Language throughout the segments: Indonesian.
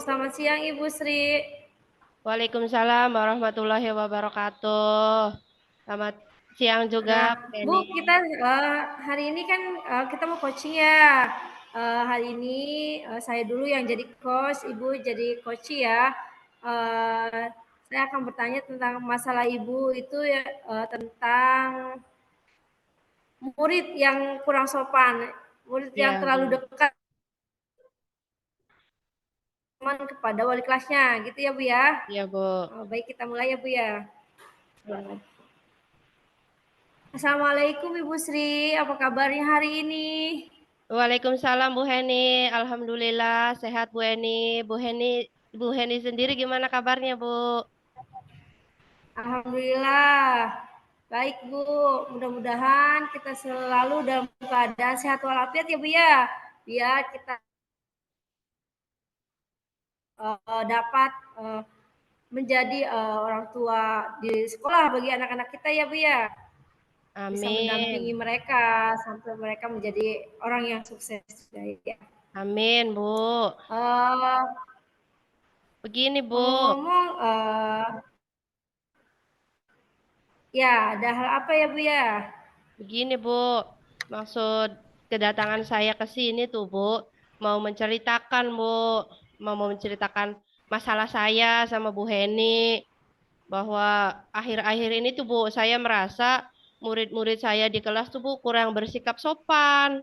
selamat siang Ibu Sri. Waalaikumsalam warahmatullahi wabarakatuh. Selamat siang juga, Nah, Bu Bu, Eni. kita hari ini kan kita mau coaching ya. Hari ini saya dulu yang jadi coach, Ibu jadi coach ya. Saya akan bertanya tentang masalah Ibu itu ya, tentang murid yang kurang sopan, murid yang Ya, terlalu Bu. dekat teman kepada wali kelasnya, gitu ya Bu ya. Ya, Bu. Baik, kita mulai ya Bu ya. Assalamualaikum Ibu Sri, apa kabarnya hari ini? Waalaikumsalam, Bu Heni. Alhamdulillah sehat, Bu Heni. Bu Heni sendiri gimana kabarnya, Bu? Alhamdulillah. Baik Bu, mudah-mudahan kita selalu dalam keadaan sehat walafiat ya Bu ya. Biar kita dapat menjadi orang tua di sekolah bagi anak-anak kita ya Bu ya. Bisa mendampingi Amin. mereka sampai mereka menjadi orang yang sukses. Ya. Amin, Bu. Uh, Begini, Bu. Ngomong-ngomong, ya ada hal apa ya Bu ya? Begini, Bu. Maksud kedatangan saya ke sini tuh, Bu, mau menceritakan, Bu. Mau menceritakan masalah saya sama Bu Heni. Bahwa akhir-akhir ini tuh Bu, saya merasa murid-murid saya di kelas tuh Bu kurang bersikap sopan.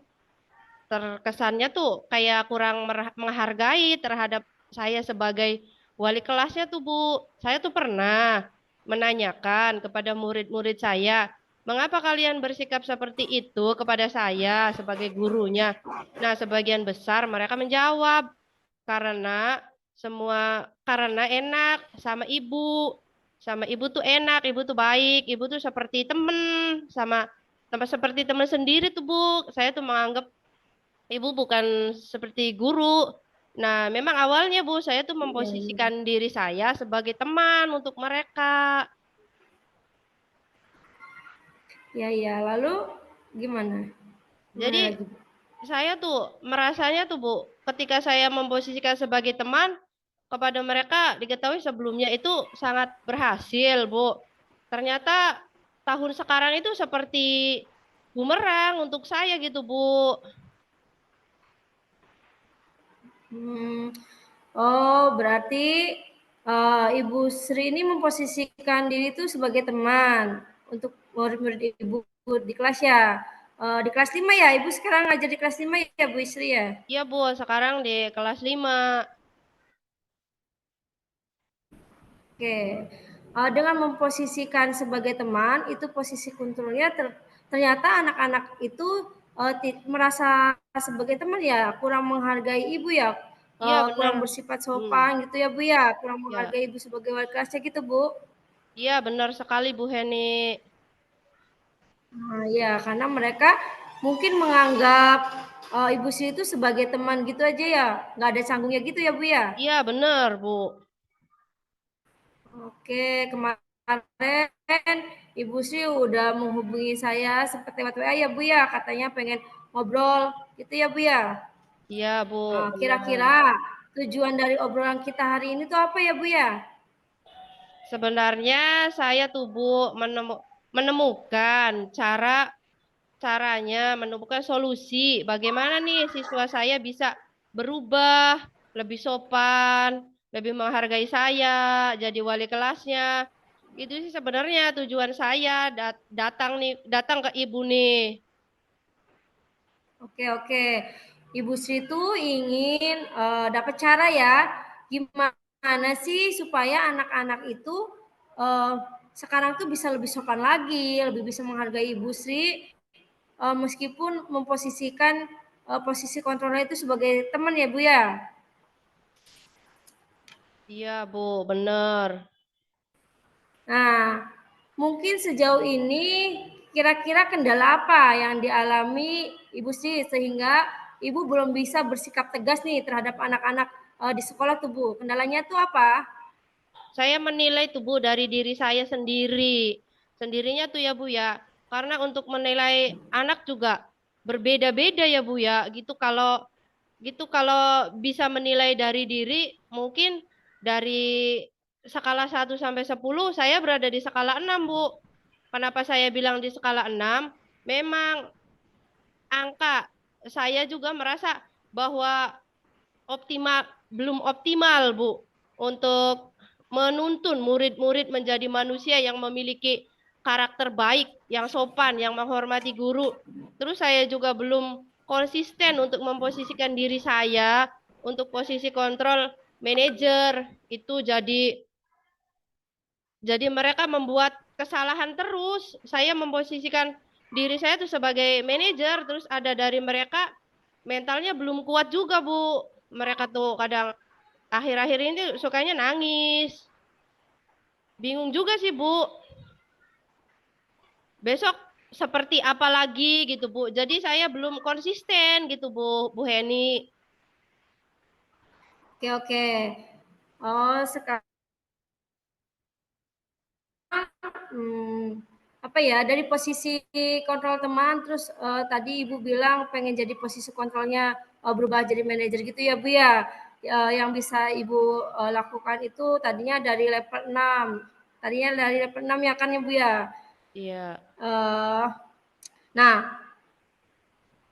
Terkesannya tuh kayak kurang menghargai terhadap saya sebagai wali kelasnya tuh Bu. Saya tuh pernah menanyakan kepada murid-murid saya, mengapa kalian bersikap seperti itu kepada saya sebagai gurunya? Nah, sebagian besar mereka menjawab, karena karena enak sama ibu. Sama ibu tuh enak, ibu tuh baik, ibu tuh seperti temen, sama sama seperti teman sendiri tuh Bu. Saya tuh menganggap ibu bukan seperti guru. Nah, memang awalnya Bu, saya tuh Ya, memposisikan diri saya sebagai teman untuk mereka. ya, ya. Lalu gimana? Jadi Gimana lagi? saya tuh merasanya tuh Bu, ketika saya memposisikan sebagai teman kepada mereka, diketahui sebelumnya itu sangat berhasil Bu. Ternyata tahun sekarang itu seperti bumerang untuk saya gitu Bu. Hmm. Oh, berarti Ibu Sri ini memposisikan diri itu sebagai teman untuk murid-murid Ibu di kelas ya. Di kelas 5 ya, Ibu sekarang ngajar di kelas 5 ya, Bu Sri ya? Iya Bu, sekarang di kelas 5. Oke. Dengan memposisikan sebagai teman, itu posisi kontrolnya ternyata anak-anak itu merasa sebagai teman ya, kurang menghargai Ibu ya, Iya benar. kurang bersifat Hmm, sopan gitu ya, Bu ya, kurang ya. menghargai Ibu sebagai wali kelasnya gitu, Bu. Iya benar sekali Bu Heni. Nah, ya, karena mereka mungkin menganggap Ibu Sri itu sebagai teman gitu aja ya, nggak ada canggungnya gitu ya, Bu ya? Iya benar Bu. Oke, kemarin Ibu Sri udah menghubungi saya seperti lewat WA ya, Bu ya, katanya pengen ngobrol gitu ya, Bu ya. Iya Bu, benar. Kira-kira tujuan dari obrolan kita hari ini tuh apa ya, Bu ya? Sebenarnya saya tuh Bu menemukan caranya menemukan solusi bagaimana nih siswa saya bisa berubah, lebih sopan, lebih menghargai saya, jadi wali kelasnya. Itu sih sebenarnya tujuan saya datang ke ibu nih. Oke, oke. Ibu Sri itu ingin dapat cara ya, gimana sih supaya anak-anak itu eh, sekarang tuh bisa lebih sopan lagi, lebih bisa menghargai Ibu Sri, meskipun memposisikan posisi kontrolnya itu sebagai teman ya Bu ya. Iya Bu, bener. Nah, mungkin sejauh ini kira-kira kendala apa yang dialami Ibu Sri sehingga Ibu belum bisa bersikap tegas nih terhadap anak-anak di sekolah tuh Bu. Kendalanya tuh apa? Saya menilai tubuh dari diri saya sendiri. Sendirinya tuh ya Bu ya. Karena untuk menilai anak juga berbeda-beda ya Bu ya. Gitu kalau gitu. Kalau bisa menilai dari diri, mungkin dari skala 1 sampai 10 saya berada di skala 6, Bu. Kenapa saya bilang di skala 6? Memang angka saya juga merasa bahwa belum optimal, Bu, untuk menuntun murid-murid menjadi manusia yang memiliki karakter baik, yang sopan, yang menghormati guru. Terus saya juga belum konsisten untuk memposisikan diri saya untuk posisi kontrol manajer. Itu jadi mereka membuat kesalahan terus. Saya memposisikan diri saya itu sebagai manajer, terus ada dari mereka mentalnya belum kuat juga, Bu. Mereka tuh kadang akhir-akhir ini sukanya nangis. Bingung juga sih, Bu. Besok seperti apa lagi gitu, Bu. Jadi saya belum konsisten gitu, Bu Heni. Oke, oke. Oh, sekarang apa ya, dari posisi kontrol teman, terus tadi Ibu bilang pengen jadi posisi kontrolnya berubah jadi manajer gitu ya, Bu ya. Yang bisa Ibu lakukan itu tadinya dari level 6. Tadinya dari level 6 ya kan ya, Bu ya. Iya. Eh, nah,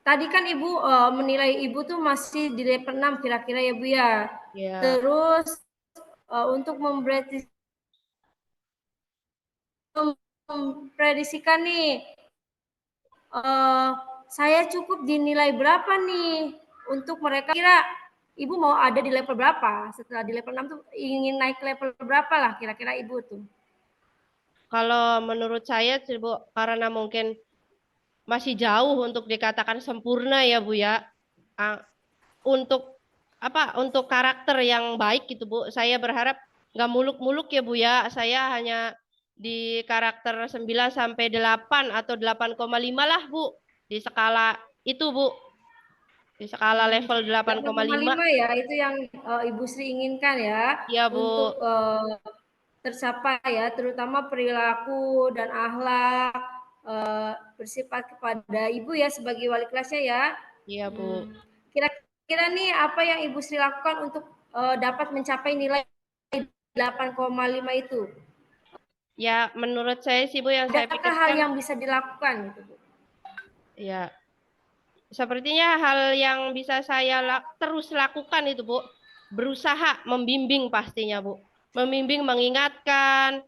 tadi kan Ibu menilai Ibu tuh masih di level 6 kira-kira ya, Bu ya. Iya. Terus untuk memprediksikan nih, saya cukup dinilai berapa nih untuk mereka, kira Ibu mau ada di level berapa? Setelah di level 6 tuh ingin naik level berapa lah kira-kira Ibu tuh? Kalau menurut saya sih, Bu, karena mungkin masih jauh untuk dikatakan sempurna ya, Bu ya. Ah, untuk untuk karakter yang baik gitu, Bu. Saya berharap nggak muluk-muluk ya, Bu ya. Saya hanya di karakter 9 sampai 8 atau 8,5 lah, Bu. Di skala itu, Bu. Di skala level 8,5. 8,5 ya, itu yang Ibu Sri inginkan ya Iya, Bu. untuk tercapai ya, terutama perilaku dan akhlak bersifat kepada Ibu ya sebagai wali kelasnya ya. Iya, Bu. Kira-kira nih apa yang Ibu Sri lakukan untuk dapat mencapai nilai 8,5 itu? Ya, menurut saya sih, Bu, yang saya Adakah hal pikirkan, yang bisa dilakukan gitu, Bu? ya, sepertinya hal yang bisa saya terus lakukan itu, Bu, berusaha membimbing pastinya, Bu. Membimbing, mengingatkan,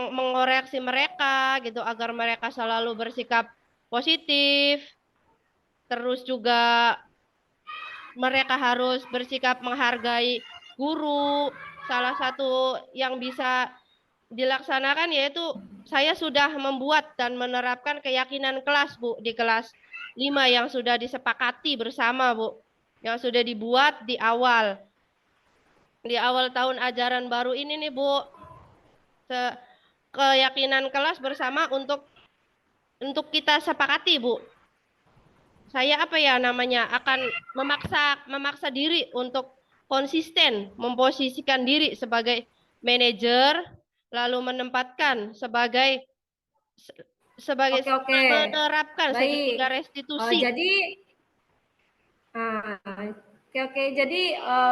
mengoreksi mereka gitu agar mereka selalu bersikap positif. Terus juga mereka harus bersikap menghargai guru. Salah satu yang bisa dilaksanakan yaitu saya sudah membuat dan menerapkan keyakinan kelas, Bu, di kelas 5 yang sudah disepakati bersama, Bu. Yang sudah dibuat di awal tahun ajaran baru ini nih, Bu. Keyakinan kelas bersama untuk kita sepakati, Bu. Saya akan memaksa diri untuk konsisten memposisikan diri sebagai manajer, lalu menempatkan sebagai Oke, oke. menerapkan Baik. segitiga restitusi. Jadi oke, oke. Jadi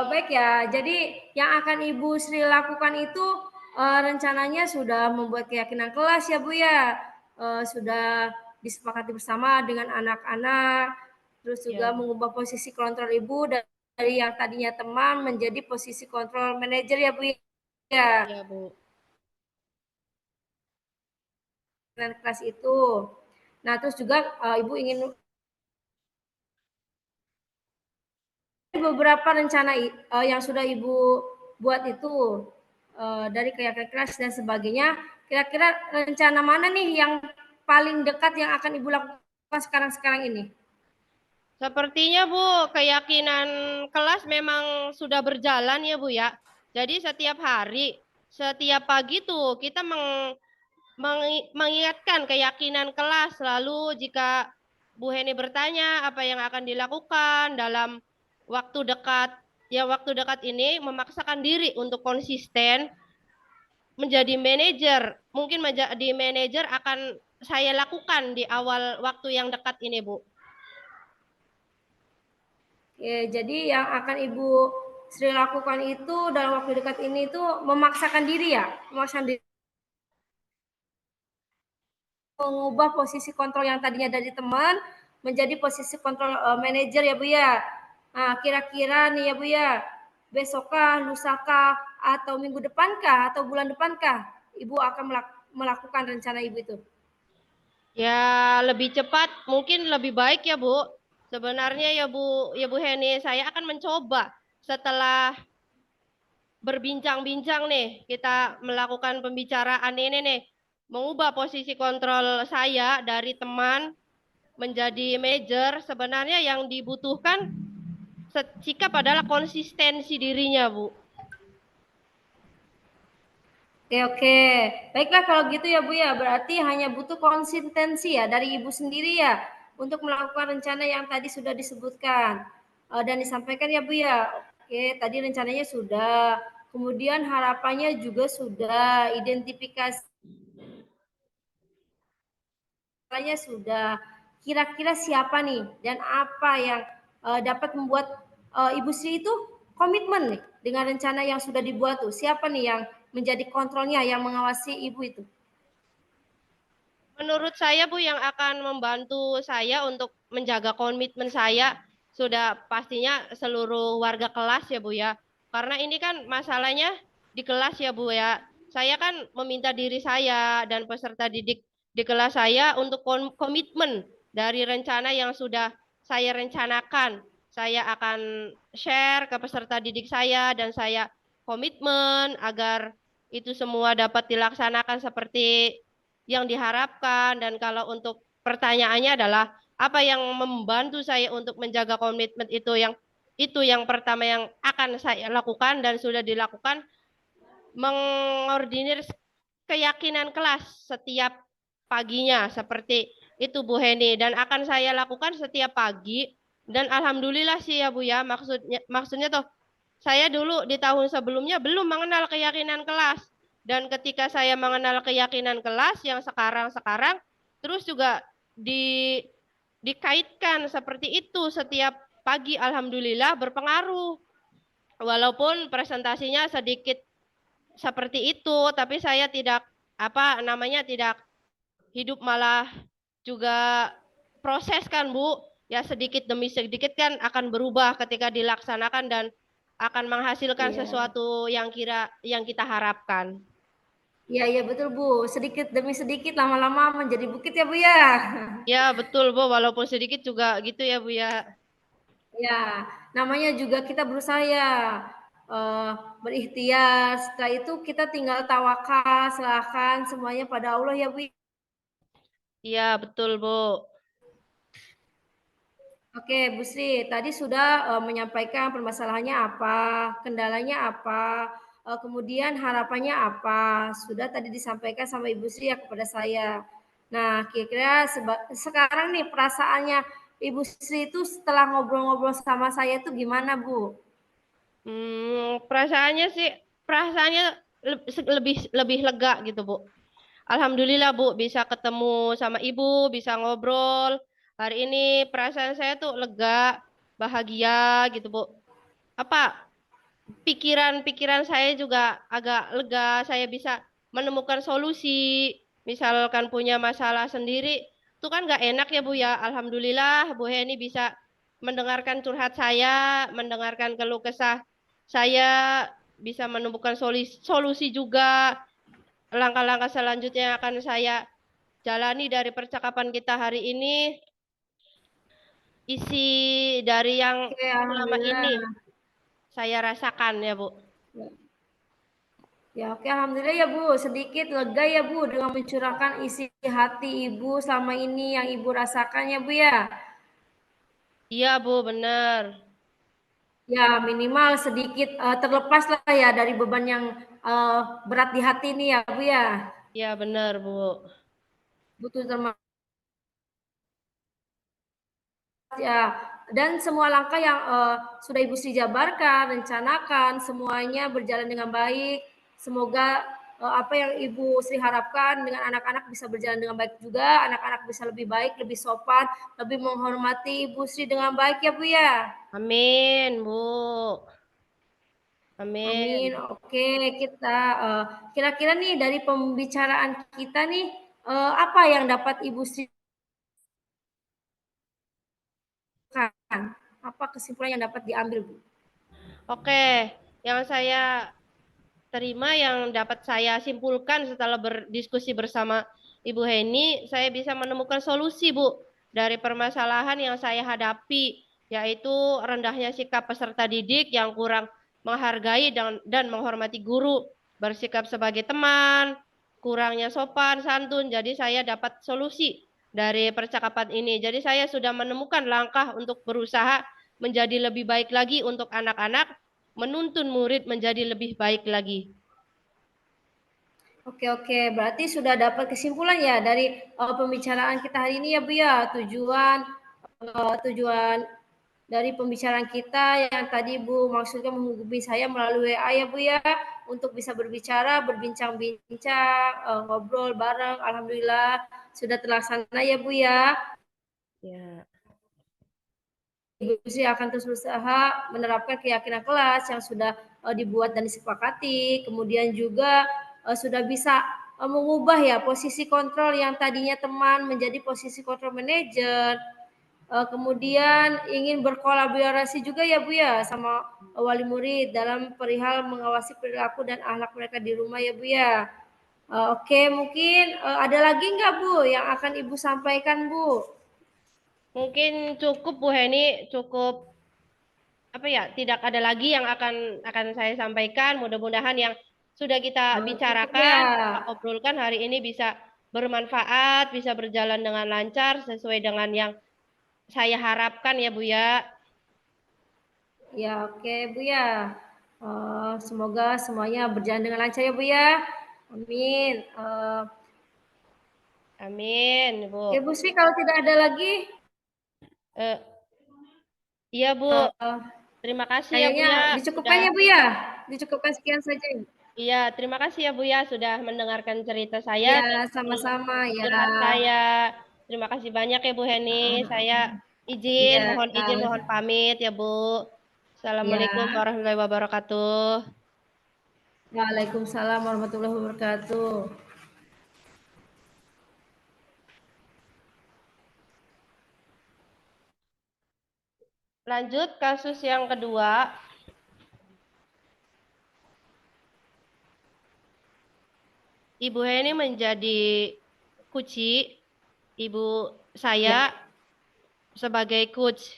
baik ya. Jadi yang akan Ibu Sri lakukan itu rencananya sudah membuat keyakinan kelas ya, Bu ya. Sudah disepakati bersama dengan anak-anak. Terus juga Ya, Bu. mengubah posisi kontrol Ibu dari yang tadinya teman menjadi posisi kontrol manajer ya, Bu ya. Ya, Bu. Kelas itu. Nah, terus juga Ibu ingin beberapa rencana yang sudah Ibu buat itu dari keyakinan keras dan sebagainya. Kira-kira rencana mana nih yang paling dekat yang akan Ibu lakukan sekarang-sekarang ini? Sepertinya, Bu, keyakinan kelas memang sudah berjalan ya, Bu ya. Jadi setiap hari, setiap pagi tuh kita mengingatkan keyakinan kelas. Lalu jika Bu Heni bertanya apa yang akan dilakukan dalam waktu dekat, ya waktu dekat ini memaksakan diri untuk konsisten menjadi manajer. Mungkin menjadi manajer akan saya lakukan di awal waktu yang dekat ini, Bu. Jadi yang akan Ibu Sri lakukan itu dalam waktu dekat ini itu memaksakan diri ya, memaksakan diri mengubah posisi kontrol yang tadinya dari teman menjadi posisi kontrol manajer ya Bu ya. Nah, kira-kira nih ya Bu ya, besokkah, lusakah, atau minggu depankah, atau bulan depankah Ibu akan melakukan rencana Ibu itu? Ya, lebih cepat mungkin lebih baik ya, Bu. Sebenarnya ya Bu Heni, saya akan mencoba setelah berbincang-bincang nih, kita melakukan pembicaraan ini nih, mengubah posisi kontrol saya dari teman menjadi manajer. Sebenarnya yang dibutuhkan sikap adalah konsistensi dirinya, Bu. Oke. Baiklah kalau gitu ya Bu ya, berarti hanya butuh konsistensi ya dari Ibu sendiri ya untuk melakukan rencana yang tadi sudah disebutkan dan disampaikan ya Bu ya. Oke, tadi rencananya sudah, kemudian harapannya juga sudah, identifikasinya sudah. Kira-kira siapa nih dan apa yang dapat membuat Ibu Sri itu komitmen nih dengan rencana yang sudah dibuat tuh? Siapa nih yang menjadi kontrolnya, yang mengawasi Ibu itu? Menurut saya, Bu, yang akan membantu saya untuk menjaga komitmen saya sudah pastinya seluruh warga kelas ya, Bu ya. Karena ini kan masalahnya di kelas ya, Bu ya. Saya kan meminta diri saya dan peserta didik di kelas saya untuk komitmen dari rencana yang sudah saya rencanakan. Saya akan share ke peserta didik saya dan saya komitmen agar itu semua dapat dilaksanakan seperti yang diharapkan. Dan kalau untuk pertanyaannya adalah apa yang membantu saya untuk menjaga komitmen itu yang pertama yang akan saya lakukan dan sudah dilakukan, mengordinir keyakinan kelas setiap paginya seperti itu Bu Heni, dan akan saya lakukan setiap pagi. Dan alhamdulillah sih ya Bu ya, maksudnya tuh saya dulu di tahun sebelumnya belum mengenal keyakinan kelas. Dan ketika saya mengenal keyakinan kelas yang sekarang-sekarang, terus juga dikaitkan seperti itu setiap pagi, alhamdulillah berpengaruh. Walaupun presentasinya sedikit seperti itu, tapi saya tidak tidak hidup, malah juga proses kan Bu. Ya sedikit demi sedikit kan akan berubah ketika dilaksanakan dan akan menghasilkan Iya. sesuatu yang kita harapkan. Iya, iya betul Bu. Sedikit demi sedikit lama-lama menjadi bukit ya Bu ya. Ya betul Bu, walaupun sedikit juga gitu ya Bu ya. Ya, namanya juga kita berusaha ya berikhtiar. Setelah itu kita tinggal tawakal, serahkan semuanya pada Allah ya Bu. Iya betul Bu. Oke, Bu Sri, tadi sudah menyampaikan permasalahannya apa, kendalanya apa, kemudian harapannya apa, sudah tadi disampaikan sama Ibu Sri ya kepada saya. Nah, kira-kira sekarang nih perasaannya Ibu Sri itu setelah ngobrol-ngobrol sama saya itu gimana, Bu? Perasaannya lebih lebih lega gitu Bu. Alhamdulillah Bu, bisa ketemu sama Ibu, bisa ngobrol. Hari ini perasaan saya tuh lega, bahagia gitu Bu. Apa pikiran-pikiran saya juga agak lega, saya bisa menemukan solusi. Misalkan punya masalah sendiri, itu kan nggak enak ya Bu ya. Alhamdulillah Bu Heni bisa mendengarkan curhat saya, mendengarkan keluh kesah saya, bisa menemukan solusi juga. Langkah-langkah selanjutnya yang akan saya jalani dari percakapan kita hari ini, isi dari yang Oke, selama ini alhamdulillah. saya rasakan ya Bu. Ya, oke, alhamdulillah ya Bu. Sedikit lega ya Bu dengan mencurahkan isi hati Ibu selama ini yang Ibu rasakan ya Bu ya. Iya Bu, benar. Ya, minimal sedikit terlepas lah ya dari beban yang berat di hati ini ya Bu ya. Iya benar Bu. Butuh termasuk ya. Dan semua langkah yang sudah Ibu Sri jabarkan, rencanakan, semuanya berjalan dengan baik. Semoga apa yang Ibu Sri harapkan dengan anak-anak bisa berjalan dengan baik juga. Anak-anak bisa lebih baik, lebih sopan, lebih menghormati Ibu Sri dengan baik ya Bu ya. Amin, Bu. Amin. Amin. Oke, kita kira-kira nih dari pembicaraan kita nih apa yang dapat Ibu silakan? Apa kesimpulan yang dapat diambil, Bu? Oke, yang saya terima yang dapat saya simpulkan setelah berdiskusi bersama Ibu Heni, saya bisa menemukan solusi, Bu, dari permasalahan yang saya hadapi, yaitu rendahnya sikap peserta didik yang kurang menghargai dan menghormati guru, bersikap sebagai teman, kurangnya sopan, santun. Jadi saya dapat solusi dari percakapan ini. Jadi saya sudah menemukan langkah untuk berusaha menjadi lebih baik lagi untuk anak-anak, menuntun murid menjadi lebih baik lagi. Oke, berarti sudah dapat kesimpulan ya dari pembicaraan kita hari ini ya Bu ya. Tujuan dari pembicaraan kita yang tadi Bu maksudnya menghubungi saya melalui WA ya Bu ya untuk bisa berbicara, berbincang-bincang, ngobrol bareng. Alhamdulillah sudah terlaksana ya Bu ya. Ya. Ibu sih akan terus berusaha menerapkan keyakinan kelas yang sudah dibuat dan disepakati, kemudian juga sudah bisa mengubah ya posisi kontrol yang tadinya teman menjadi posisi kontrol manajer. Kemudian ingin berkolaborasi juga ya Bu ya sama wali murid dalam perihal mengawasi perilaku dan akhlak mereka di rumah ya Bu ya. Oke, mungkin ada lagi nggak Bu yang akan Ibu sampaikan Bu? Mungkin cukup Bu Heni, cukup apa ya? Tidak ada lagi yang akan saya sampaikan. Mudah-mudahan yang sudah kita Cukup ya. bicarakan, kita obrolkan hari ini bisa bermanfaat, bisa berjalan dengan lancar sesuai dengan yang saya harapkan ya Bu ya. Ya, oke Bu ya. Semoga semuanya berjalan dengan lancar ya Bu ya. Amin. Amin, Oke Bu. Bu Sri, kalau tidak ada lagi, Eh, iya Bu, eh, terima kasih ya Bu kayaknya ya dicukupkan sudah. ya Bu ya. Dicukupkan sekian saja. Iya, terima kasih ya Bu ya sudah mendengarkan cerita saya Ya, dan sama-sama ya. curhat saya. Terima kasih banyak ya Bu Heni. Saya Iya, mohon izin, mohon pamit ya Bu. Assalamualaikum ya. warahmatullahi wabarakatuh. Waalaikumsalam warahmatullahi wabarakatuh. Lanjut kasus yang kedua. Ibu Heni menjadi kuci. Ibu saya Ya, sebagai coach.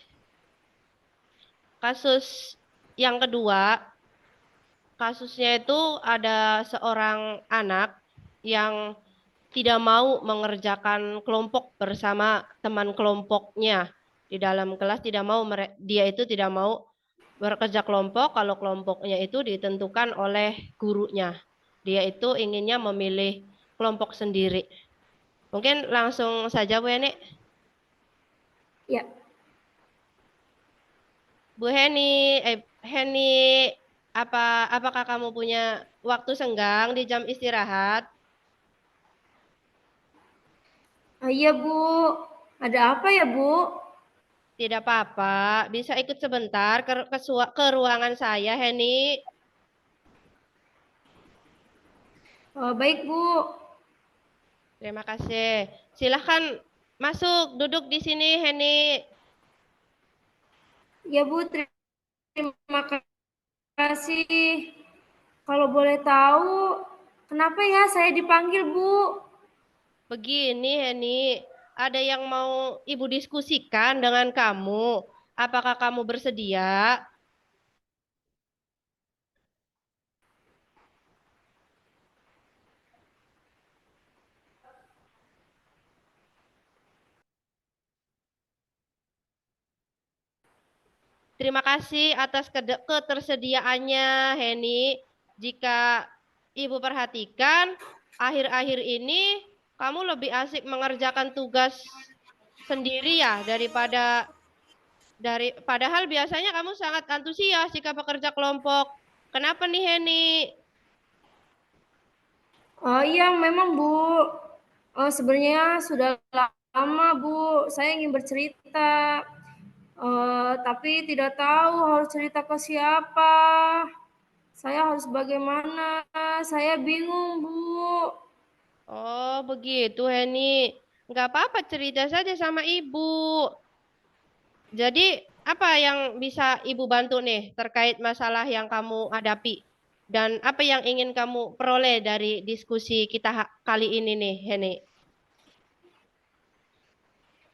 Kasus yang kedua, kasusnya itu ada seorang anak yang tidak mau mengerjakan kelompok bersama teman kelompoknya di dalam kelas, tidak mau dia itu tidak mau bekerja kelompok kalau kelompoknya itu ditentukan oleh gurunya. Dia itu inginnya memilih kelompok sendiri. Mungkin langsung saja Bu Heni. ya. Bu Heni, Heni, apakah kamu punya waktu senggang di jam istirahat? Iya Bu. Ada apa ya Bu? Tidak apa-apa, bisa ikut sebentar ke ruangan saya, Heni. Baik Bu. Terima kasih. Silahkan masuk, duduk di sini, Heni. Ya Bu, terima kasih. Kalau boleh tahu, kenapa ya saya dipanggil, Bu? Begini, Heni, ada yang mau Ibu diskusikan dengan kamu. Apakah kamu bersedia? Terima kasih atas ketersediaannya, Heni. Jika Ibu perhatikan, akhir-akhir ini kamu lebih asik mengerjakan tugas sendiri ya padahal biasanya kamu sangat antusias jika bekerja kelompok. Kenapa nih, Heni? Oh iya, memang Bu. Sebenarnya sudah lama, Bu. Saya ingin bercerita. tapi tidak tahu harus cerita ke siapa. Saya harus bagaimana? Saya bingung, Bu. Oh, begitu, Heni. Nggak apa-apa, cerita saja sama ibu. Jadi, apa yang bisa ibu bantu nih terkait masalah yang kamu hadapi? Dan apa yang ingin kamu peroleh dari diskusi kita kali ini nih, Heni?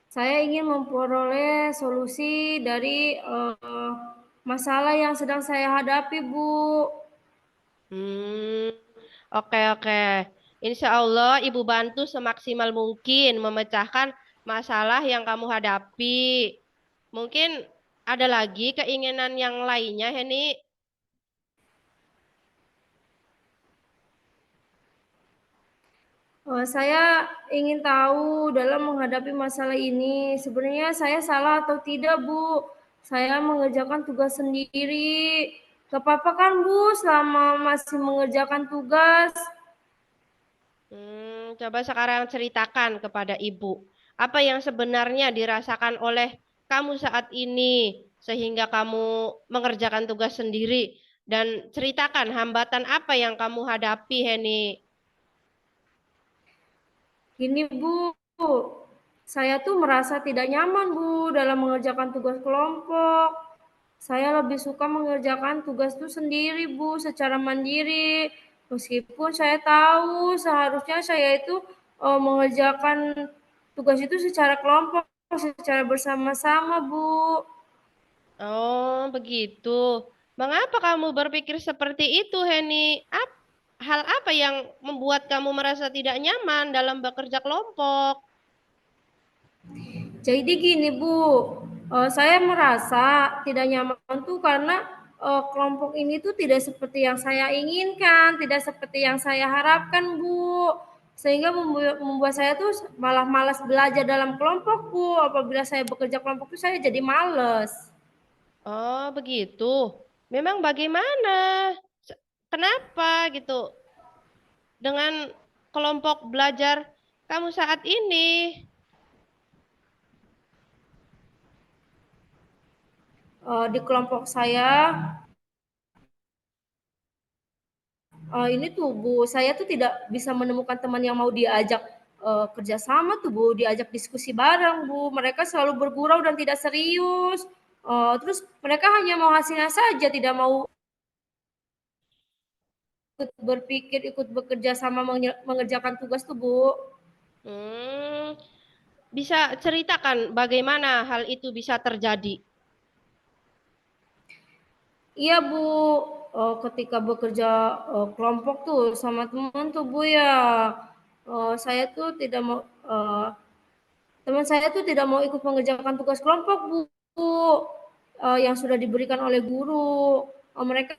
Saya ingin memperoleh solusi dari masalah yang sedang saya hadapi, Bu. Hmm, oke oke. Insya Allah ibu bantu semaksimal mungkin memecahkan masalah yang kamu hadapi. Mungkin ada lagi keinginan yang lainnya, Heni? Saya ingin tahu dalam menghadapi masalah ini, sebenarnya saya salah atau tidak, Bu? Saya mengerjakan tugas sendiri. Gak apa-apa kan, Bu, selama masih mengerjakan tugas? Coba sekarang ceritakan kepada ibu. Apa yang sebenarnya dirasakan oleh kamu saat ini sehingga kamu mengerjakan tugas sendiri dan ceritakan hambatan apa yang kamu hadapi, Heni. Gini, Bu, saya tuh merasa tidak nyaman, Bu, dalam mengerjakan tugas kelompok. Saya lebih suka mengerjakan tugas itu sendiri, Bu, secara mandiri. Meskipun saya tahu seharusnya saya itu mengerjakan tugas itu secara kelompok, secara bersama-sama, Bu. Oh, begitu. Mengapa kamu berpikir seperti itu, Heni? Hal apa yang membuat kamu merasa tidak nyaman dalam bekerja kelompok? Jadi gini, Bu, saya merasa tidak nyaman tuh karena kelompok ini tuh tidak seperti yang saya inginkan, tidak seperti yang saya harapkan, Bu. Sehingga membuat saya tuh malah malas belajar dalam kelompok, Bu. Apabila saya bekerja kelompok tuh saya jadi males. Oh, begitu. Memang bagaimana? Se- Kenapa gitu? Dengan kelompok belajar kamu saat ini? Di kelompok saya ini tuh Bu, saya tuh tidak bisa menemukan teman yang mau diajak kerjasama tuh Bu, diajak diskusi bareng Bu. Mereka selalu bergurau dan tidak serius. Terus mereka hanya mau hasilnya saja, tidak mau ikut berpikir, ikut bekerja sama mengerjakan tugas tuh Bu. Hmm, bisa ceritakan bagaimana hal itu bisa terjadi? Iya Bu, ketika bekerja kelompok tuh sama teman tuh Bu ya, saya tuh tidak mau teman saya tuh tidak mau ikut mengerjakan tugas kelompok, Bu, yang sudah diberikan oleh guru. Mereka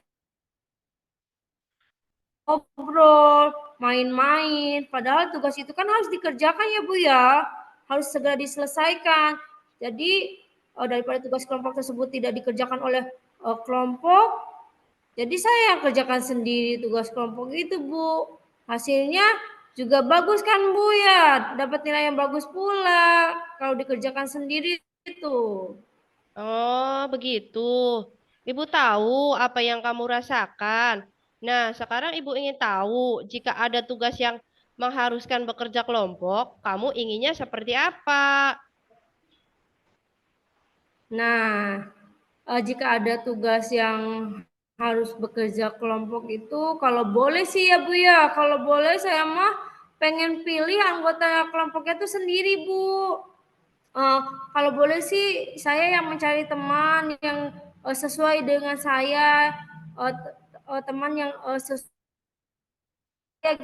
ngobrol, main-main, padahal tugas itu kan harus dikerjakan ya, Bu, ya. Harus segera diselesaikan. Jadi, daripada tugas kelompok tersebut tidak dikerjakan oleh kelompok, jadi saya yang kerjakan sendiri tugas kelompok itu, Bu. Hasilnya juga bagus kan, Bu, ya. Dapat nilai yang bagus pula kalau dikerjakan sendiri itu. Oh, begitu. Ibu tahu apa yang kamu rasakan. Nah, sekarang ibu ingin tahu jika ada tugas yang mengharuskan bekerja kelompok, kamu inginnya seperti apa? Nah, jika ada tugas yang harus bekerja kelompok itu kalau boleh sih ya Bu ya, kalau boleh saya mah pengen pilih anggota kelompoknya itu sendiri Bu. Eh, Kalau boleh sih saya yang mencari teman yang sesuai dengan saya, teman yang sesuai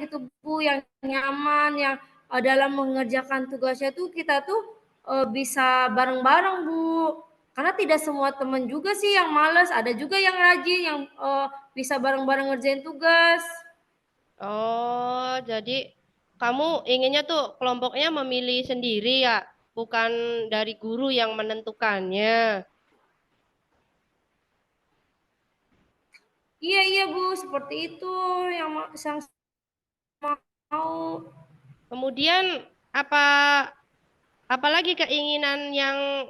gitu Bu, yang nyaman, yang dalam mengerjakan tugasnya tuh kita tuh bisa bareng-bareng Bu. Karena tidak semua teman juga sih yang males, ada juga yang rajin, yang bisa bareng-bareng ngerjain tugas. Oh, jadi kamu inginnya tuh kelompoknya memilih sendiri ya, bukan dari guru yang menentukannya. Iya iya Bu, seperti itu yang mau. Kemudian apa apalagi keinginan yang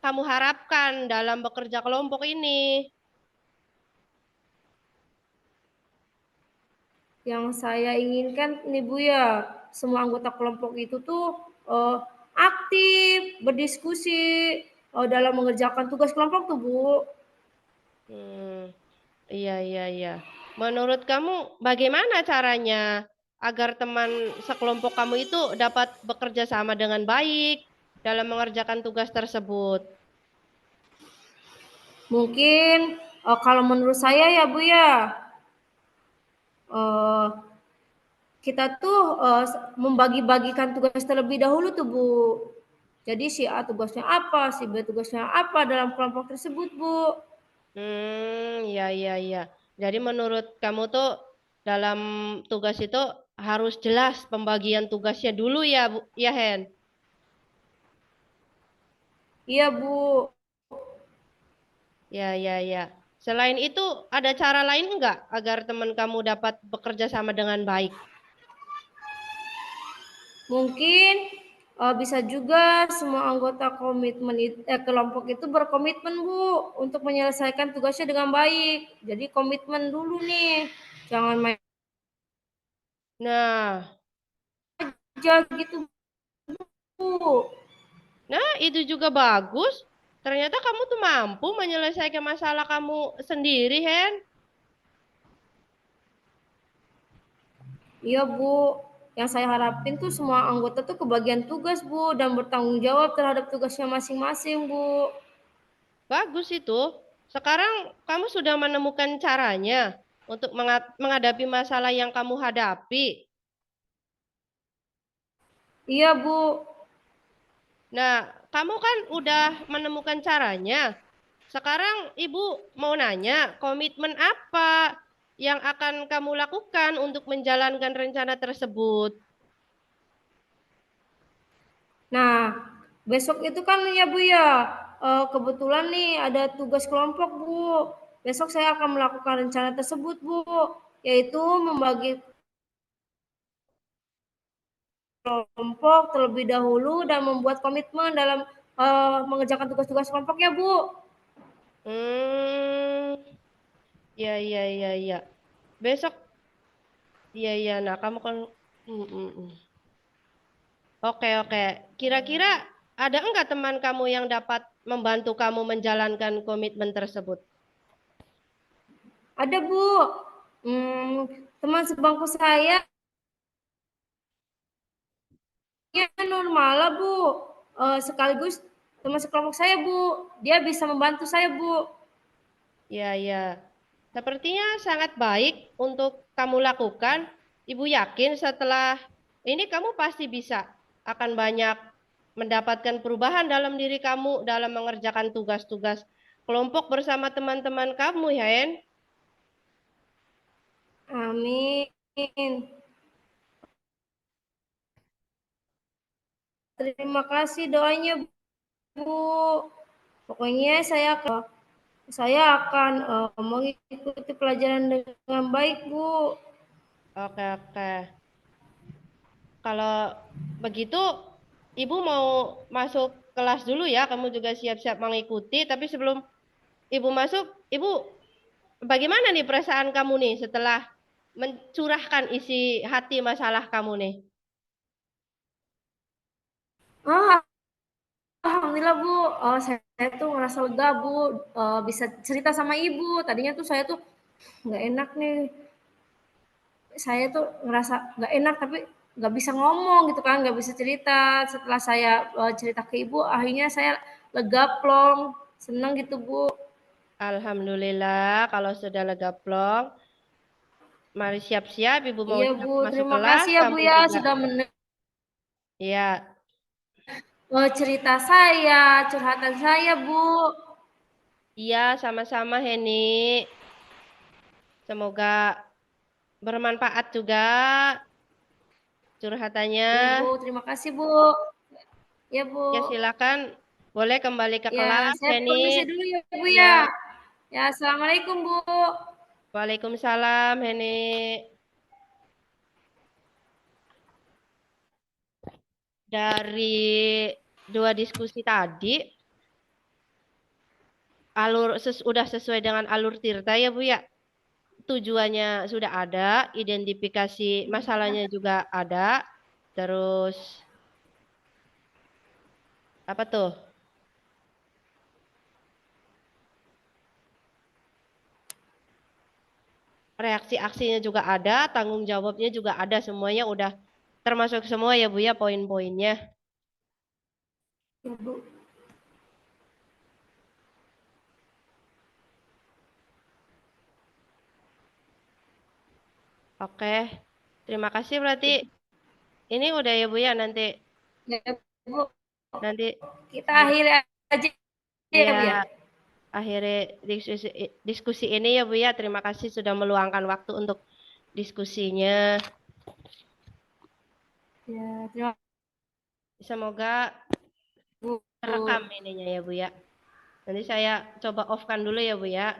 kamu harapkan dalam bekerja kelompok ini? Yang saya inginkan nih Bu ya, semua anggota kelompok itu tuh aktif, berdiskusi dalam mengerjakan tugas kelompok tuh Bu. Iya, iya, iya. Menurut kamu bagaimana caranya agar teman sekelompok kamu itu dapat bekerja sama dengan baik dalam mengerjakan tugas tersebut? Mungkin kalau menurut saya ya Bu ya, eh, kita tuh membagi-bagikan tugas terlebih dahulu tuh Bu. Jadi si A tugasnya apa, si B tugasnya apa dalam kelompok tersebut Bu. Iya, iya, iya. Jadi menurut kamu tuh dalam tugas itu harus jelas pembagian tugasnya dulu ya, Bu, ya Hen? Iya Bu. Ya, ya, ya. Selain itu, ada cara lain enggak agar teman kamu dapat bekerja sama dengan baik? Mungkin bisa juga semua anggota kelompok itu berkomitmen Bu untuk menyelesaikan tugasnya dengan baik. Jadi komitmen dulu nih, jangan main Nah, aja gitu Bu. nah itu juga bagus. Ternyata kamu tuh mampu menyelesaikan masalah kamu sendiri, Hen. Iya Bu, yang saya harapin tuh semua anggota tuh kebagian tugas Bu dan bertanggung jawab terhadap tugasnya masing-masing Bu. Bagus itu. Sekarang kamu sudah menemukan caranya untuk menghadapi masalah yang kamu hadapi. Iya Bu. Nah, kamu kan udah menemukan caranya. Sekarang Ibu mau nanya, komitmen apa yang akan kamu lakukan untuk menjalankan rencana tersebut? Nah, besok itu kan ya Bu ya, kebetulan nih ada tugas kelompok Bu. Besok saya akan melakukan rencana tersebut Bu, yaitu membagi kelompok terlebih dahulu dan membuat komitmen dalam mengerjakan tugas-tugas kelompok ya Bu. Hmm, ya, ya, ya, ya. Besok, ya, ya. Nah, kamu kan, mm, mm, mm. Oke, oke. Kira-kira ada enggak teman kamu yang dapat membantu kamu menjalankan komitmen tersebut? Ada Bu, teman sebangku saya ya normal lah Bu, sekaligus teman sekelompok saya Bu, dia bisa membantu saya Bu. Ya, ya. Sepertinya sangat baik untuk kamu lakukan. Ibu yakin setelah ini kamu pasti bisa akan banyak mendapatkan perubahan dalam diri kamu dalam mengerjakan tugas-tugas kelompok bersama teman-teman kamu, ya, En. Amin. Terima kasih doanya Bu. Pokoknya saya akan mengikuti pelajaran dengan baik Bu. Oke, oke. Kalau begitu, Ibu mau masuk kelas dulu ya. Kamu juga siap-siap mengikuti. Tapi sebelum Ibu masuk, Ibu bagaimana nih perasaan kamu nih setelah mencurahkan isi hati masalah kamu nih? Ah, Alhamdulillah Bu, saya tuh ngerasa lega Bu, bisa cerita sama Ibu. Tadinya tuh saya tuh nggak enak nih, saya tuh ngerasa nggak enak tapi nggak bisa ngomong gitu kan, nggak bisa cerita. Setelah saya cerita ke Ibu, akhirnya saya lega plong, seneng gitu Bu. Alhamdulillah, kalau sudah lega plong, mari siap-siap. Ibu mau Iya siap Bu, masuk terima kelas. kasih ya Bu Kamu ya juga, sudah mendengar ya, cerita saya, curhatan saya Bu. iya, sama-sama, Heni. Semoga bermanfaat juga curhatannya. Ya Bu, terima kasih Bu. Ya Bu. Ya, silakan. Boleh kembali ke Ya, kelas, saya Heni. permisi dulu ya Bu Ya, ya. Ya, Assalamualaikum Bu. Waalaikumsalam, Heni. Dari dua diskusi tadi, udah sesuai dengan alur Tirta ya Bu ya. Tujuannya sudah ada, identifikasi masalahnya juga ada. Terus apa tuh? Reaksi aksinya juga ada, tanggung jawabnya juga ada, semuanya udah termasuk semua ya Bu ya poin-poinnya. Ya, Bu. Oke, terima kasih berarti. Ini udah ya Bu ya nanti Ya, Bu. nanti Kita saya akhiri aja ya, Bu ya. ya akhiri diskusi ini ya Bu ya. Terima kasih sudah meluangkan waktu untuk diskusinya. Ya, terima Semoga kasih, Bu. terekam ininya ya Bu ya. Nanti saya coba off-kan dulu ya Bu ya.